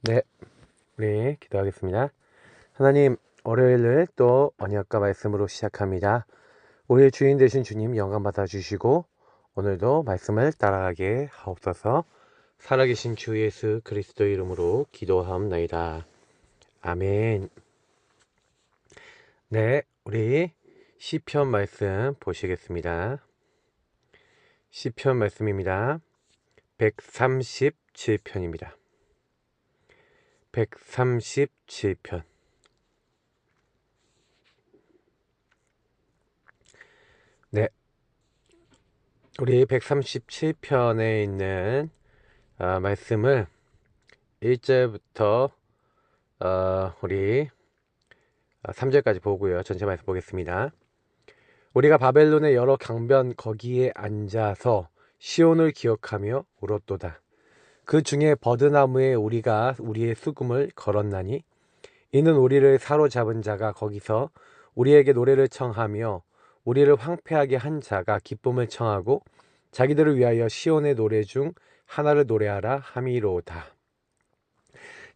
네, 우리 기도하겠습니다. 하나님, 월요일을 또 언약과 말씀으로 시작합니다. 우리의 주인 되신 주님 영광 받아주시고 오늘도 말씀을 따라가게 하옵소서. 살아계신 주 예수 그리스도 이름으로 기도하옵나이다. 아멘. 네, 우리 시편 말씀 보시겠습니다. 시편 말씀입니다. 137편입니다. 137편. 네, 우리 137편에 있는 말씀을 1절부터 우리 3절까지 보고요. 전체 말씀 보겠습니다. 우리가 바벨론의 여러 강변 거기에 앉아서 시온을 기억하며 울었도다. 그 중에 버드나무에 우리가 우리의 수금을 걸었나니 이는 우리를 사로잡은 자가 거기서 우리에게 노래를 청하며 우리를 황폐하게 한 자가 기쁨을 청하고 자기들을 위하여 시온의 노래 중 하나를 노래하라 함이로다.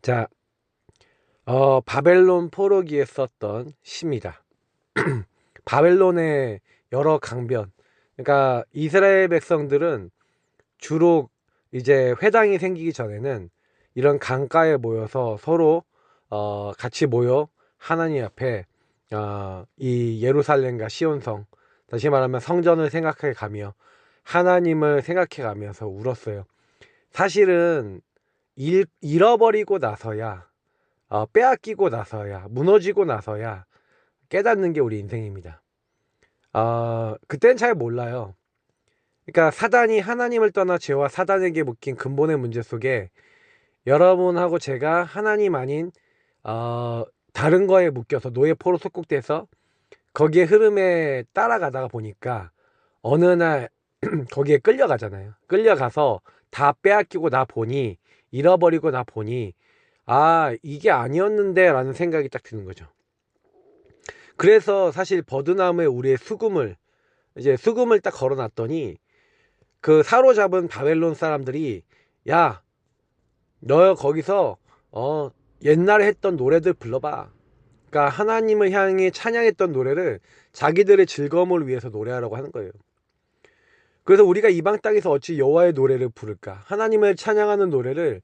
자, 바벨론 포로기에 썼던 시입니다. 바벨론의 여러 강변, 그러니까 이스라엘 백성들은 주로 이제 회당이 생기기 전에는 이런 강가에 모여서 서로 같이 모여 하나님 앞에 이 예루살렘과 시온성, 다시 말하면 성전을 생각해 가며 하나님을 생각해 가면서 울었어요. 사실은 잃어버리고 나서야 빼앗기고 나서야 무너지고 나서야 깨닫는 게 우리 인생입니다. 그때는 잘 몰라요. 그러니까 사단이 하나님을 떠나 죄와 사단에게 묶인 근본의 문제 속에 여러분하고 제가 하나님 아닌 다른 거에 묶여서 노예포로 속국돼서 거기에 흐름에 따라가다가 보니까 어느 날 거기에 끌려가잖아요. 끌려가서 다 빼앗기고 나 보니, 잃어버리고 나 보니 이게 아니었는데 라는 생각이 딱 드는 거죠. 그래서 사실 버드나무에 우리의 수금을 딱 걸어놨더니 그 사로잡은 바벨론 사람들이 야, 너 거기서 옛날에 했던 노래들 불러봐. 그러니까 하나님을 향해 찬양했던 노래를 자기들의 즐거움을 위해서 노래하라고 하는 거예요. 그래서 우리가 이방 땅에서 어찌 여호와의 노래를 부를까? 하나님을 찬양하는 노래를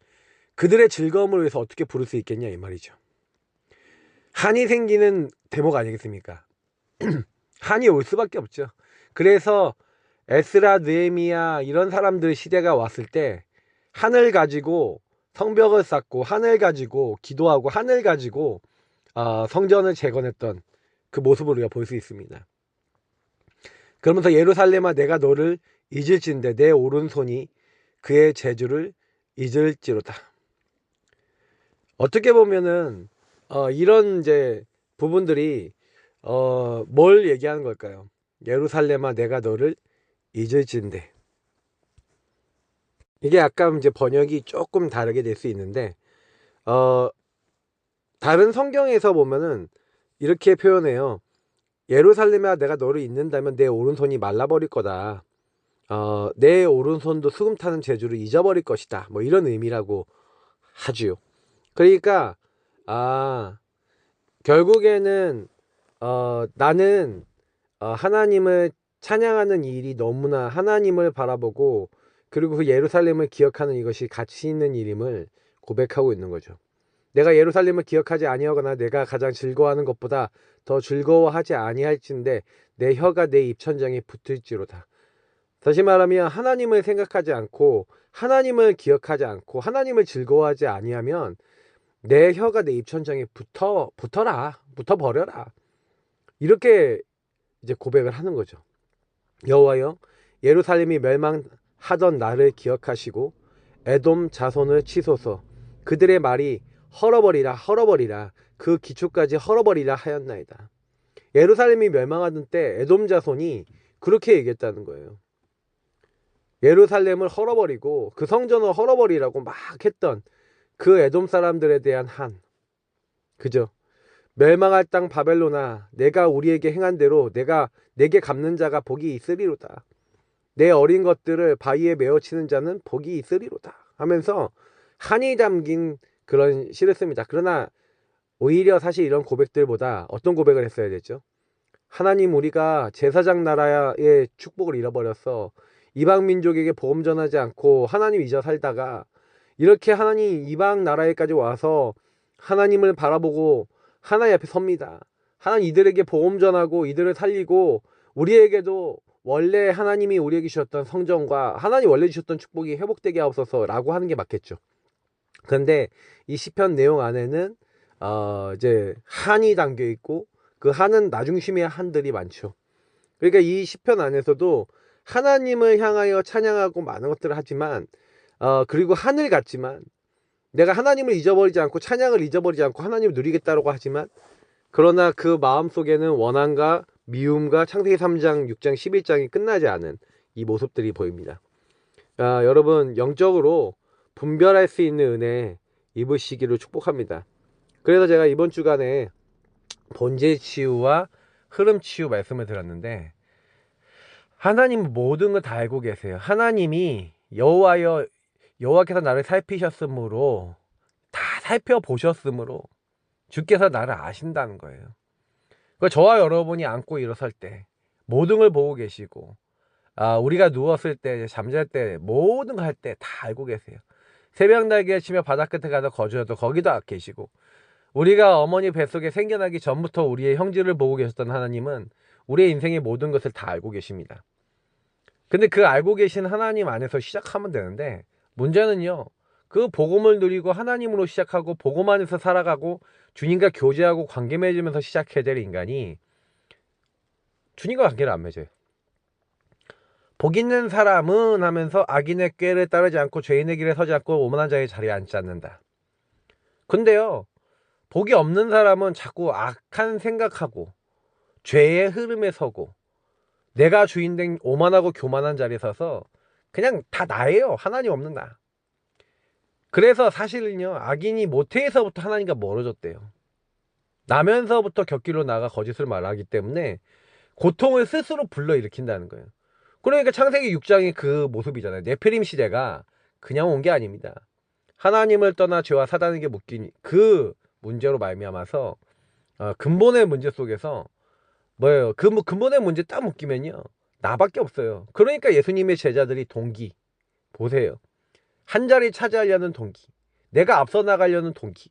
그들의 즐거움을 위해서 어떻게 부를 수 있겠냐 이 말이죠. 한이 생기는 대목 아니겠습니까? 한이 올 수밖에 없죠. 그래서 에스라, 느헤미야 이런 사람들 시대가 왔을 때 한을 가지고 성벽을 쌓고 한을 가지고 기도하고 한을 가지고 성전을 재건했던 그 모습을 우리가 볼 수 있습니다. 그러면서 예루살렘아 내가 너를 잊을진대 내 오른손이 그의 재주를 잊을지로다. 어떻게 보면은 이런 이제 부분들이 뭘 얘기하는 걸까요? 예루살렘아 내가 너를 잊을진대. 이게 약간 이제 번역이 조금 다르게 될 수 있는데 다른 성경에서 보면은 이렇게 표현해요. 예루살렘아 내가 너를 잊는다면 내 오른손이 말라버릴 거다. 내 오른손도 수금 타는 재주를 잊어버릴 것이다. 뭐 이런 의미라고 하지요. 그러니까 결국에는 나는 하나님을 찬양하는 일이 너무나 하나님을 바라보고 그리고 그 예루살렘을 기억하는 이것이 가치 있는 일임을 고백하고 있는 거죠. 내가 예루살렘을 기억하지 아니하거나 내가 가장 즐거워하는 것보다 더 즐거워하지 아니할진대 내 혀가 내 입천장에 붙을지로다. 다시 말하면 하나님을 생각하지 않고 하나님을 기억하지 않고 하나님을 즐거워하지 아니하면 내 혀가 내 입천장에 붙어버려라. 이렇게 이제 고백을 하는 거죠. 여호와여 예루살렘이 멸망하던 날을 기억하시고 에돔 자손을 치소서. 그들의 말이 헐어버리라 그 기초까지 헐어버리라 하였나이다. 예루살렘이 멸망하던 때 에돔 자손이 그렇게 얘기했다는 거예요. 예루살렘을 헐어버리고 그 성전을 헐어버리라고 막 했던 그 에돔 사람들에 대한 그죠? 멸망할 땅 바벨론아 내가 우리에게 행한 대로 내가 내게 갚는 자가 복이 있으리로다. 내 어린 것들을 바위에 메어치는 자는 복이 있으리로다 하면서 한이 담긴 그런 시를 씁니다. 그러나 오히려 사실 이런 고백들보다 어떤 고백을 했어야 됐죠? 하나님, 우리가 제사장 나라의 축복을 잃어버렸어. 이방 민족에게 복음 전하지 않고 하나님 잊어 살다가 이렇게 하나님 이방 나라에까지 와서 하나님을 바라보고 하나님 앞에 섭니다. 하나님, 이들에게 복음 전하고 이들을 살리고 우리에게도 원래 하나님이 우리에게 주셨던 성전과 하나님 원래 주셨던 축복이 회복되게 하옵소서 라고 하는 게 맞겠죠. 그런데 이 시편 내용 안에는 이제 한이 담겨 있고 그 한은 나중심의 한들이 많죠. 그러니까 이 시편 안에서도 하나님을 향하여 찬양하고 많은 것들을 하지만 그리고 하늘 같지만 내가 하나님을 잊어버리지 않고 찬양을 잊어버리지 않고 하나님을 누리겠다고 하지만 그러나 그 마음속에는 원한과 미움과 창세기 3장, 6장, 11장이 끝나지 않은 이 모습들이 보입니다. 여러분, 영적으로 분별할 수 있는 은혜 입으시기를 축복합니다. 그래서 제가 이번 주간에 본질 치유와 흐름 치유 말씀을 드렸는데, 하나님 모든 걸 다 알고 계세요. 하나님이 여호와께서 나를 살피셨으므로, 다 살펴보셨으므로 주께서 나를 아신다는 거예요. 저와 여러분이 앉고 일어설 때 모든 걸 보고 계시고, 우리가 누웠을 때, 잠잘 때, 모든 걸 할 때 다 알고 계세요. 새벽 날개 치며 바다 끝에 가서 거주해도 거기도 계시고, 우리가 어머니 뱃속에 생겨나기 전부터 우리의 형질을 보고 계셨던 하나님은 우리의 인생의 모든 것을 다 알고 계십니다. 근데 그 알고 계신 하나님 안에서 시작하면 되는데, 문제는요, 그 복음을 누리고 하나님으로 시작하고 복음 안에서 살아가고 주님과 교제하고 관계 맺으면서 시작해야 될 인간이 주님과 관계를 안 맺어요. 복 있는 사람은 하면서 악인의 꾀를 따르지 않고 죄인의 길에 서지 않고 오만한 자의 자리에 앉지 않는다. 근데요, 복이 없는 사람은 자꾸 악한 생각하고 죄의 흐름에 서고 내가 주인된 오만하고 교만한 자리에 서서 그냥 다 나예요. 하나님 없는 나. 그래서 사실은요, 악인이 모태에서부터 하나님과 멀어졌대요. 나면서부터 곁길로 나가 거짓을 말하기 때문에 고통을 스스로 불러일으킨다는 거예요. 그러니까 창세기 6장이 그 모습이잖아요. 네피림 시대가 그냥 온 게 아닙니다. 하나님을 떠나 죄와 사단에게 묶인 그 문제로 말미암아서 근본의 문제 속에서 뭐예요? 그 근본의 문제 딱 묶이면요, 나밖에 없어요. 그러니까 예수님의 제자들이 동기 보세요. 한 자리 차지하려는 동기, 내가 앞서 나가려는 동기,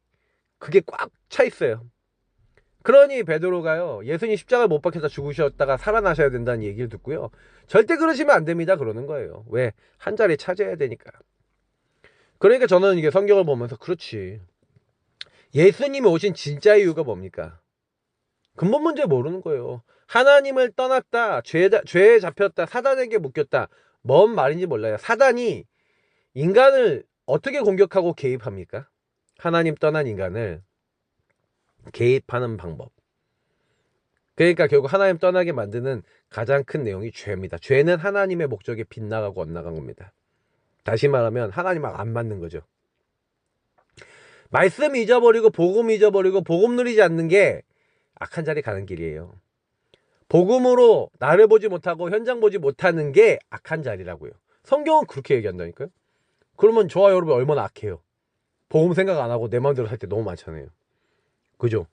그게 꽉 차 있어요. 그러니 베드로가요, 예수님 십자가를 못 박혀서 죽으셨다가 살아나셔야 된다는 얘기를 듣고요, 절대 그러시면 안 됩니다 그러는 거예요. 왜? 한 자리 차지해야 되니까. 그러니까 저는 이게 성경을 보면서 그렇지, 예수님이 오신 진짜 이유가 뭡니까? 근본 문제 모르는 거예요. 하나님을 떠났다, 죄에 잡혔다, 사단에게 묶였다, 뭔 말인지 몰라요. 사단이 인간을 어떻게 공격하고 개입합니까? 하나님 떠난 인간을 개입하는 방법. 그러니까 결국 하나님 떠나게 만드는 가장 큰 내용이 죄입니다. 죄는 하나님의 목적에 빗나가고 엇나간 겁니다. 다시 말하면 하나님하고 안 맞는 거죠. 말씀 잊어버리고 복음 누리지 않는 게 악한 자리 가는 길이에요. 복음으로 나를 보지 못하고 현장 보지 못하는 게 악한 자리라고요. 성경은 그렇게 얘기한다니까요. 그러면 저와 여러분 얼마나 악해요. 복음 생각 안 하고 내 마음대로 살 때 너무 많잖아요. 그죠?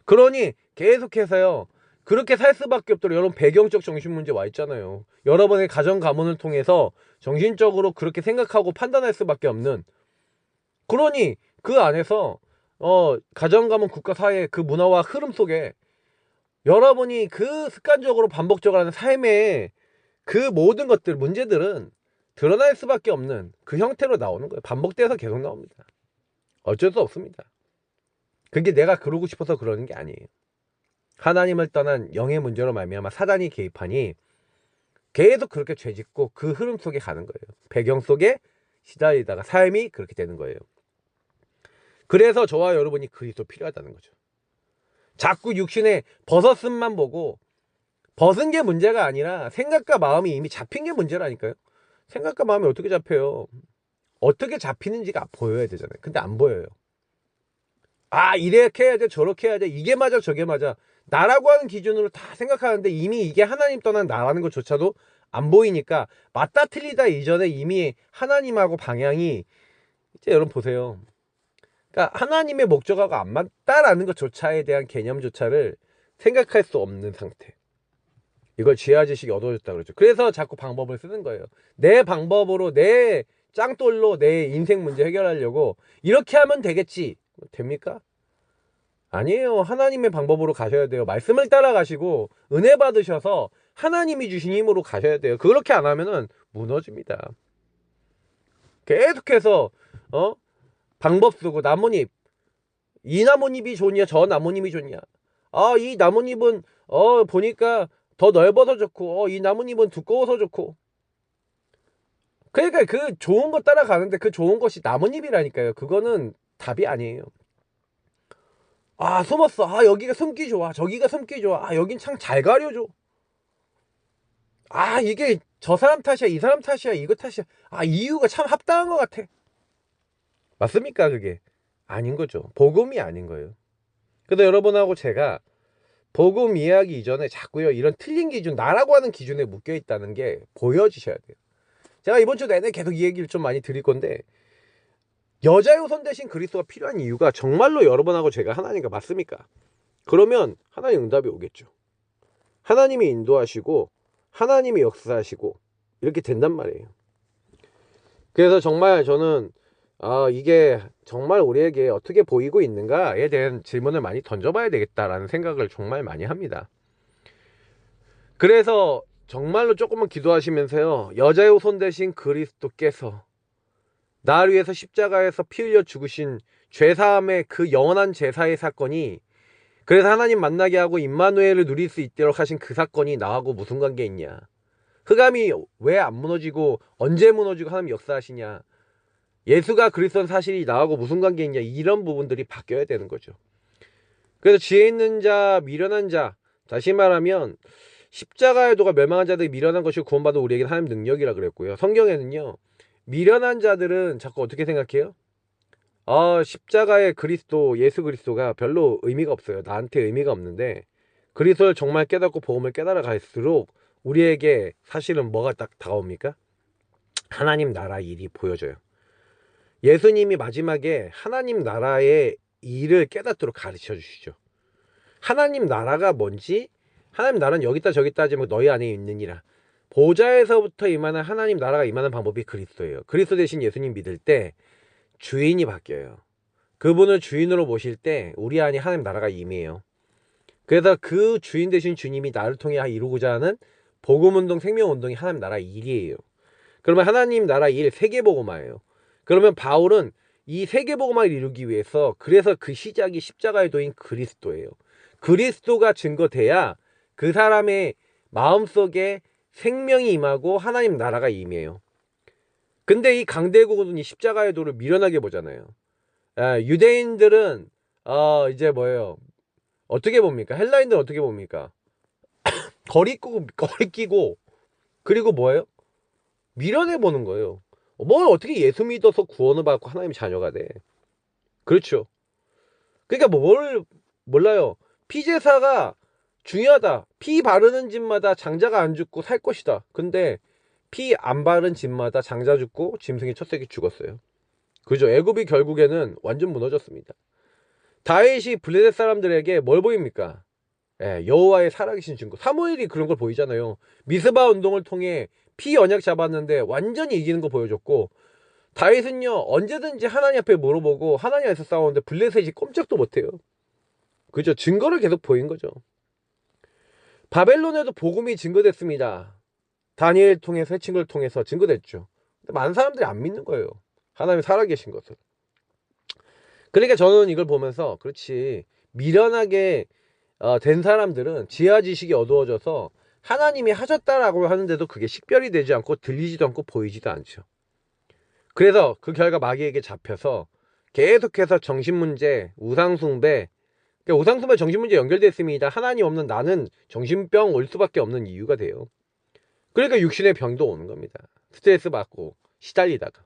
그러니 계속해서요, 그렇게 살 수밖에 없도록 여러분 배경적 정신 문제 와 있잖아요. 여러분의 가정 가문을 통해서 정신적으로 그렇게 생각하고 판단할 수밖에 없는, 그러니 그 안에서 가정 가문 국가 사회 그 문화와 흐름 속에 여러분이 그 습관적으로 반복적으로 하는 삶의 그 모든 것들, 문제들은 드러날 수밖에 없는 그 형태로 나오는 거예요. 반복돼서 계속 나옵니다. 어쩔 수 없습니다. 그게 내가 그러고 싶어서 그러는 게 아니에요. 하나님을 떠난 영의 문제로 말미암아 사단이 개입하니 계속 그렇게 죄짓고 그 흐름 속에 가는 거예요. 배경 속에 시달리다가 삶이 그렇게 되는 거예요. 그래서 저와 여러분이 그리스도 필요하다는 거죠. 자꾸 육신의 벗었음만 보고, 벗은 게 문제가 아니라 생각과 마음이 이미 잡힌 게 문제라니까요. 생각과 마음이 어떻게 잡혀요? 어떻게 잡히는지가 보여야 되잖아요. 근데 안 보여요. 이렇게 해야 돼, 저렇게 해야 돼, 이게 맞아, 저게 맞아, 나라고 하는 기준으로 다 생각하는데 이미 이게 하나님 떠난 나라는 것조차도 안 보이니까 맞다 틀리다 이전에 이미 하나님하고 방향이, 이제 여러분 보세요. 그러니까 하나님의 목적하고 안 맞다라는 것조차에 대한 개념조차를 생각할 수 없는 상태. 이걸 지하지식이 어두워졌다 그러죠. 그래서 자꾸 방법을 쓰는 거예요. 내 방법으로, 내 짱돌로 내 인생 문제 해결하려고 이렇게 하면 되겠지. 됩니까? 아니에요. 하나님의 방법으로 가셔야 돼요. 말씀을 따라가시고 은혜 받으셔서 하나님이 주신 힘으로 가셔야 돼요. 그렇게 안 하면은 무너집니다. 계속해서 방법 쓰고 나뭇잎, 이 나뭇잎이 좋냐 저 나뭇잎이 좋냐, 아 이 나뭇잎은 보니까 더 넓어서 좋고 이 나뭇잎은 두꺼워서 좋고. 그러니까 그 좋은 거 따라가는데 그 좋은 것이 나뭇잎이라니까요. 그거는 답이 아니에요. 아 숨었어, 아 여기가 숨기 좋아, 저기가 숨기 좋아, 아 여긴 창 잘 가려줘, 아 이게 저 사람 탓이야 이 사람 탓이야 이거 탓이야, 아 이유가 참 합당한 것 같아. 맞습니까? 그게 아닌 거죠. 복음이 아닌 거예요. 그래서 여러분하고 제가 복음 이해하기 이전에 자꾸요 이런 틀린 기준, 나라고 하는 기준에 묶여 있다는 게 보여지셔야 돼요. 제가 이번 주 내내 계속 이 얘기를 좀 많이 드릴 건데, 여자의 우선 대신 그리스도가 필요한 이유가 정말로 여러분하고 제가 하나님과 맞습니까? 그러면 하나님 응답이 오겠죠. 하나님이 인도하시고 하나님이 역사하시고 이렇게 된단 말이에요. 그래서 정말 저는 이게 정말 우리에게 어떻게 보이고 있는가에 대한 질문을 많이 던져봐야 되겠다라는 생각을 정말 많이 합니다. 그래서 정말로 조금만 기도하시면서요, 여자의 후손 대신 그리스도께서 나를 위해서 십자가에서 피 흘려 죽으신 죄사함의 그 영원한 제사의 사건이, 그래서 하나님 만나게 하고 임마누엘을 누릴 수 있도록 하신 그 사건이 나하고 무슨 관계 있냐, 흑암이 왜 안 무너지고 언제 무너지고 하나님 역사하시냐, 예수가 그리스도는 사실이 나하고 무슨 관계 있냐, 이런 부분들이 바뀌어야 되는 거죠. 그래서 지혜 있는 자, 미련한 자, 다시 말하면 십자가의 도가 멸망한 자들이 미련한 것이 구원받은 우리에게는 하나님 능력이라 그랬고요. 성경에는요, 미련한 자들은 자꾸 어떻게 생각해요? 십자가의 그리스도, 예수 그리스도가 별로 의미가 없어요. 나한테 의미가 없는데, 그리스도를 정말 깨닫고 복음을 깨달아 갈수록 우리에게 사실은 뭐가 딱 다가옵니까? 하나님 나라 일이 보여져요. 예수님이 마지막에 하나님 나라의 일을 깨닫도록 가르쳐 주시죠. 하나님 나라가 뭔지, 하나님 나라는 여기 있다 저기 있다 하지 말고 너희 안에 있느니라. 보좌에서부터 임하는 하나님 나라가 임하는 방법이 그리스도예요. 그리스도 대신 예수님 믿을 때 주인이 바뀌어요. 그분을 주인으로 모실 때 우리 안에 하나님 나라가 임해요. 그래서 그 주인 되신 주님이 나를 통해 이루고자 하는 복음운동, 생명운동이 하나님 나라 일이에요. 그러면 하나님 나라 일, 세계복음화예요. 그러면 바울은 이 세계복음화를 이루기 위해서, 그래서 그 시작이 십자가의 도인 그리스도예요. 그리스도가 증거돼야 그 사람의 마음속에 생명이 임하고 하나님 나라가 임해요. 근데 이 강대국은 이 십자가의 도를 미련하게 보잖아요. 유대인들은 이제 뭐예요? 어떻게 봅니까? 헬라인들은 어떻게 봅니까? 거리 끼고 그리고 뭐예요? 미련해 보는 거예요. 뭘 어떻게 예수 믿어서 구원을 받고 하나님 자녀가 돼? 그렇죠. 그러니까 뭘 몰라요. 피제사가 중요하다. 피 바르는 집마다 장자가 안 죽고 살 것이다. 근데 피 안 바른 집마다 장자 죽고 짐승의 첫 새끼 죽었어요. 그죠? 애굽이 결국에는 완전 무너졌습니다. 다윗이 블레셋 사람들에게 뭘 보입니까? 여호와의 살아계신 증거. 사무엘이 그런 걸 보이잖아요. 미스바 운동을 통해 피 언약 잡았는데 완전히 이기는 거 보여줬고, 다윗은요 언제든지 하나님 앞에 물어보고 하나님 앞에서 싸우는데 블레셋이 꼼짝도 못해요. 그죠? 증거를 계속 보인 거죠. 바벨론에도 복음이 증거됐습니다. 다니엘 통해서, 해친걸 통해서 증거됐죠. 근데 많은 사람들이 안 믿는 거예요. 하나님이 살아계신 것을. 그러니까 저는 이걸 보면서, 그렇지, 미련하게 된 사람들은 지하 지식이 어두워져서 하나님이 하셨다라고 하는데도 그게 식별이 되지 않고 들리지도 않고 보이지도 않죠. 그래서 그 결과 마귀에게 잡혀서 계속해서 정신문제, 우상숭배, 그러니까 우상숭배 정신문제 연결됐습니다. 하나님 없는 나는 정신병 올 수밖에 없는 이유가 돼요. 그러니까 육신의 병도 오는 겁니다. 스트레스 받고 시달리다가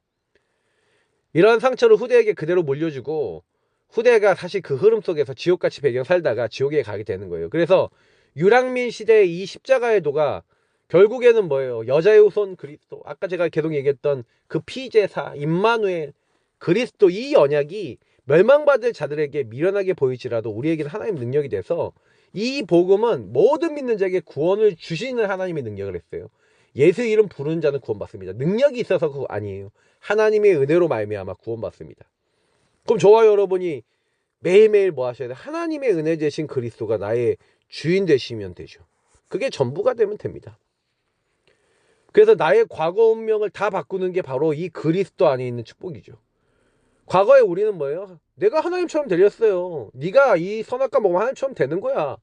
이런 상처를 후대에게 그대로 물려주고, 후대가 사실 그 흐름 속에서 지옥같이 배경 살다가 지옥에 가게 되는 거예요. 그래서 유랑민 시대의 이 십자가의 도가 결국에는 뭐예요? 여자의 후손 그리스도, 아까 제가 계속 얘기했던 그 피제사 임마누엘 그리스도, 이 언약이 멸망받을 자들에게 미련하게 보일지라도 우리에게는 하나님의 능력이 돼서 이 복음은 모든 믿는 자에게 구원을 주시는 하나님의 능력을 했어요. 예수 이름 부르는 자는 구원받습니다. 능력이 있어서 그거 아니에요. 하나님의 은혜로 말미암아 구원받습니다. 그럼 저와 여러분이 매일매일 뭐 하셔야 돼요? 하나님의 은혜 되신 그리스도가 나의 주인 되시면 되죠. 그게 전부가 되면 됩니다. 그래서 나의 과거 운명을 다 바꾸는 게 바로 이 그리스도 안에 있는 축복이죠. 과거에 우리는 뭐예요? 내가 하나님처럼 되렸어요. 네가 이 선악과 먹으면 하나님처럼 되는 거야.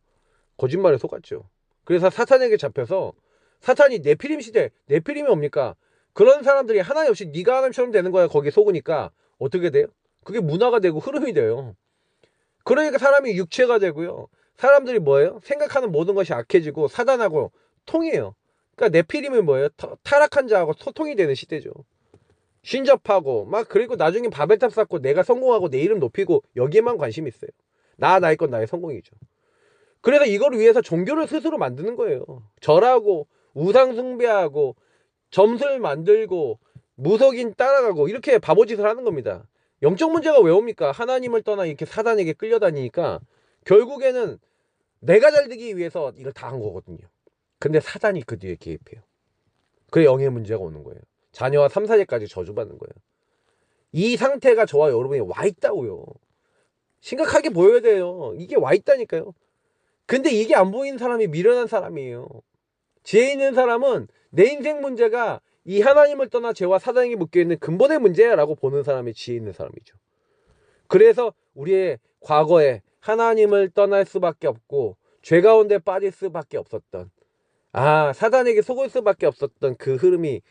거짓말에 속았죠. 그래서 사탄에게 잡혀서 사탄이 네피림 시대, 네피림이 뭡니까? 그런 사람들이 하나님 없이 네가 하나님처럼 되는 거야. 거기에 속으니까 어떻게 돼요? 그게 문화가 되고 흐름이 돼요. 그러니까 사람이 육체가 되고요. 사람들이 뭐예요? 생각하는 모든 것이 악해지고 사단하고 통해요. 그러니까 네피림이 뭐예요? 타락한 자하고 소통이 되는 시대죠. 신접하고 막 그리고 나중에 바벨탑 쌓고 내가 성공하고 내 이름 높이고 여기에만 관심이 있어요. 나의 건 나의 성공이죠. 그래서 이걸 위해서 종교를 스스로 만드는 거예요. 절하고 우상 숭배하고 점술 만들고 무속인 따라가고 이렇게 바보짓을 하는 겁니다. 영적 문제가 왜 옵니까? 하나님을 떠나 이렇게 사단에게 끌려다니니까 결국에는 내가 잘 되기 위해서 이걸 다 한 거거든요. 근데 사단이 그 뒤에 개입해요. 그래 영의 문제가 오는 거예요. 자녀와 3, 4대까지 저주받는 거예요. 이 상태가 저와 여러분이 와 있다고요. 심각하게 보여야 돼요. 이게 와 있다니까요. 근데 이게 안 보이는 사람이 미련한 사람이에요. 지혜 있는 사람은 내 인생 문제가 이 하나님을 떠나 죄와 사단에게 묶여있는 근본의 문제라고 보는 사람이 지혜 있는 사람이죠. 그래서 우리의 과거에 하나님을 떠날 수밖에 없고 죄 가운데 빠질 수밖에 없었던 사단에게 속을 수밖에 없었던 그 흐름이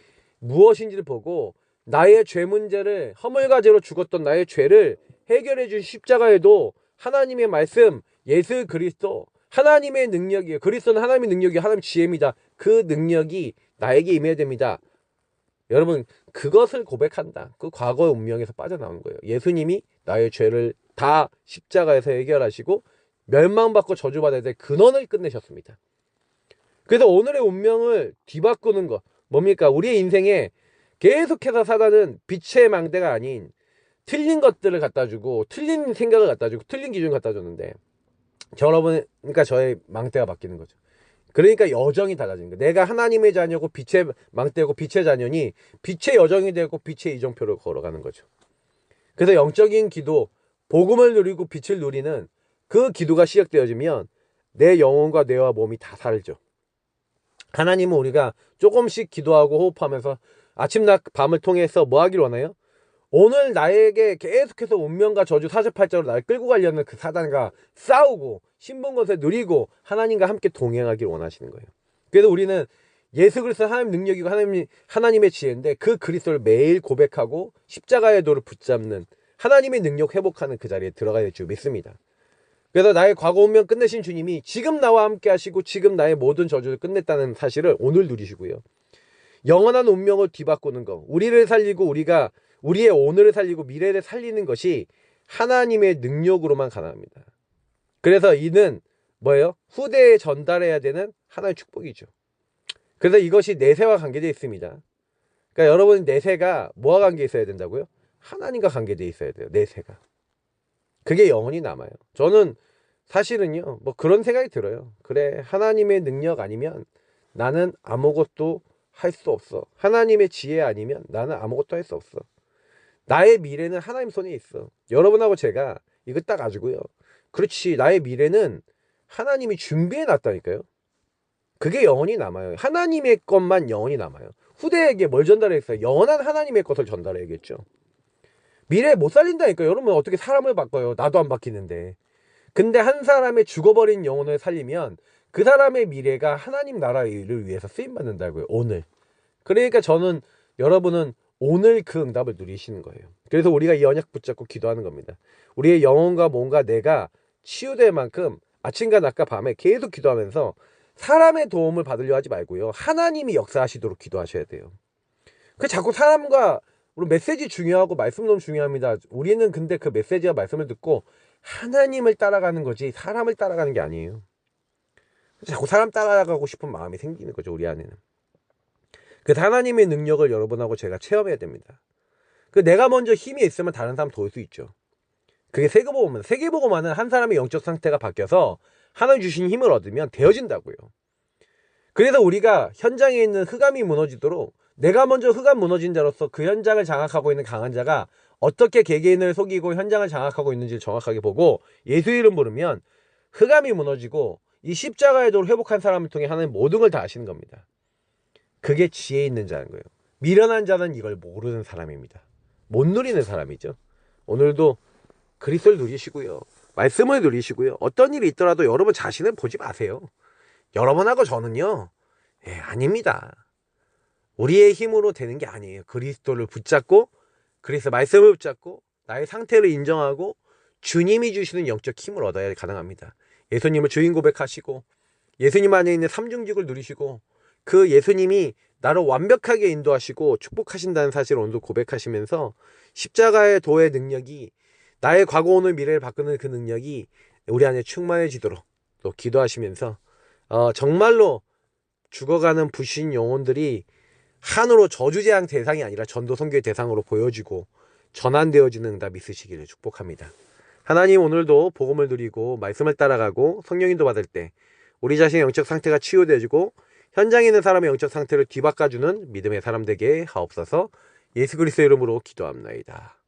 무엇인지를 보고 나의 죄 문제를 허물과제로 죽었던 나의 죄를 해결해 준 십자가에도 하나님의 말씀 예수 그리스도 하나님의 능력이에요. 그리스도는 하나님의 능력이에요. 하나님의 지혜입니다. 그 능력이 나에게 임해야 됩니다. 여러분 그것을 고백한다. 그 과거의 운명에서 빠져나오는 거예요. 예수님이 나의 죄를 다 십자가에서 해결하시고 멸망받고 저주받아야 될 근원을 끝내셨습니다. 그래서 오늘의 운명을 뒤바꾸는 것 뭡니까? 우리의 인생에 계속해서 사단은 빛의 망대가 아닌 틀린 것들을 갖다주고 틀린 생각을 갖다주고 틀린 기준을 갖다줬는데 여러분 그러니까 저의 망대가 바뀌는 거죠. 그러니까 여정이 달라지는 거예요. 내가 하나님의 자녀고 빛의 망대고 빛의 자녀니 빛의 여정이 되고 빛의 이정표를 걸어가는 거죠. 그래서 영적인 기도 복음을 누리고 빛을 누리는 그 기도가 시작되어지면 내 영혼과 뇌와 몸이 다 살죠. 하나님은 우리가 조금씩 기도하고 호흡하면서 아침낮 밤을 통해서 뭐 하길 원해요? 오늘 나에게 계속해서 운명과 저주 48자로 날 끌고 가려는 그 사단과 싸우고 신분것을 누리고 하나님과 함께 동행하길 원하시는 거예요. 그래서 우리는 예수 그리스도 하나님 능력이고 하나님의 지혜인데 그 그리스도를 매일 고백하고 십자가의 도를 붙잡는 하나님의 능력 회복하는 그 자리에 들어가야 될 줄 믿습니다. 그래서 나의 과거 운명 끝내신 주님이 지금 나와 함께 하시고 지금 나의 모든 저주를 끝냈다는 사실을 오늘 누리시고요. 영원한 운명을 뒤바꾸는 것, 우리를 살리고 우리의 오늘을 살리고 미래를 살리는 것이 하나님의 능력으로만 가능합니다. 그래서 이는 뭐예요? 후대에 전달해야 되는 하나의 축복이죠. 그래서 이것이 내세와 관계되어 있습니다. 그러니까 여러분 내세가 뭐와 관계 있어야 된다고요? 하나님과 관계되어 있어야 돼요. 내세가. 그게 영원히 남아요. 저는 사실은요 뭐 그런 생각이 들어요. 그래 하나님의 능력 아니면 나는 아무것도 할 수 없어. 하나님의 지혜 아니면 나는 아무것도 할 수 없어. 나의 미래는 하나님 손에 있어. 여러분하고 제가 이거 딱 아주고요. 그렇지 나의 미래는 하나님이 준비해 놨다니까요. 그게 영원히 남아요. 하나님의 것만 영원히 남아요. 후대에게 뭘 전달했어요? 영원한 하나님의 것을 전달해야겠죠. 미래에 못 살린다니까요. 여러분 어떻게 사람을 바꿔요? 나도 안 바뀌는데. 근데 한 사람의 죽어버린 영혼을 살리면 그 사람의 미래가 하나님 나라의 일을 위해서 쓰임받는다고요. 오늘. 그러니까 저는 여러분은 오늘 그 응답을 누리시는 거예요. 그래서 우리가 이 언약 붙잡고 기도하는 겁니다. 우리의 영혼과 몸과 뇌가 치유될 만큼 아침과 낮과 밤에 계속 기도하면서 사람의 도움을 받으려 하지 말고요. 하나님이 역사하시도록 기도하셔야 돼요. 그 자꾸 사람과 우리 메시지 중요하고 말씀 너무 중요합니다. 우리는 근데 그 메시지와 말씀을 듣고 하나님을 따라가는 거지 사람을 따라가는 게 아니에요. 자꾸 사람 따라가고 싶은 마음이 생기는 거죠. 우리 안에는. 그 하나님의 능력을 여러분하고 제가 체험해야 됩니다. 그 내가 먼저 힘이 있으면 다른 사람 도울 수 있죠. 그게 세계복음은, 세계복음화는 한 사람의 영적 상태가 바뀌어서 하나님 주신 힘을 얻으면 되어진다고요. 그래서 우리가 현장에 있는 흑암이 무너지도록 내가 먼저 흑암 무너진 자로서 그 현장을 장악하고 있는 강한 자가 어떻게 개개인을 속이고 현장을 장악하고 있는지를 정확하게 보고 예수 이름 부르면 흑암이 무너지고 이 십자가의 도를 회복한 사람을 통해 하나님 모든 걸 다 아시는 겁니다. 그게 지혜 있는 자인 거예요. 미련한 자는 이걸 모르는 사람입니다. 못 누리는 사람이죠. 오늘도 그리스도를 누리시고요. 말씀을 누리시고요. 어떤 일이 있더라도 여러분 자신을 보지 마세요. 여러분하고 저는요. 아닙니다. 우리의 힘으로 되는 게 아니에요. 그리스도를 붙잡고 그리스도 말씀을 붙잡고 나의 상태를 인정하고 주님이 주시는 영적 힘을 얻어야 가능합니다. 예수님을 주인 고백하시고 예수님 안에 있는 삼중직을 누리시고 그 예수님이 나를 완벽하게 인도하시고 축복하신다는 사실을 오늘도 고백하시면서 십자가의 도의 능력이 나의 과거 오늘 미래를 바꾸는 그 능력이 우리 안에 충만해지도록 또 기도하시면서 정말로 죽어가는 부신 영혼들이 한으로 저주재앙 대상이 아니라 전도 선교의 대상으로 보여지고 전환되어지는 응답이 있으시기를 축복합니다. 하나님 오늘도 복음을 누리고 말씀을 따라가고 성령인도 받을 때 우리 자신의 영적 상태가 치유되어지고 현장에 있는 사람의 영적 상태를 뒤바꿔주는 믿음의 사람 되게 하옵소서. 예수 그리스도의 이름으로 기도합나이다.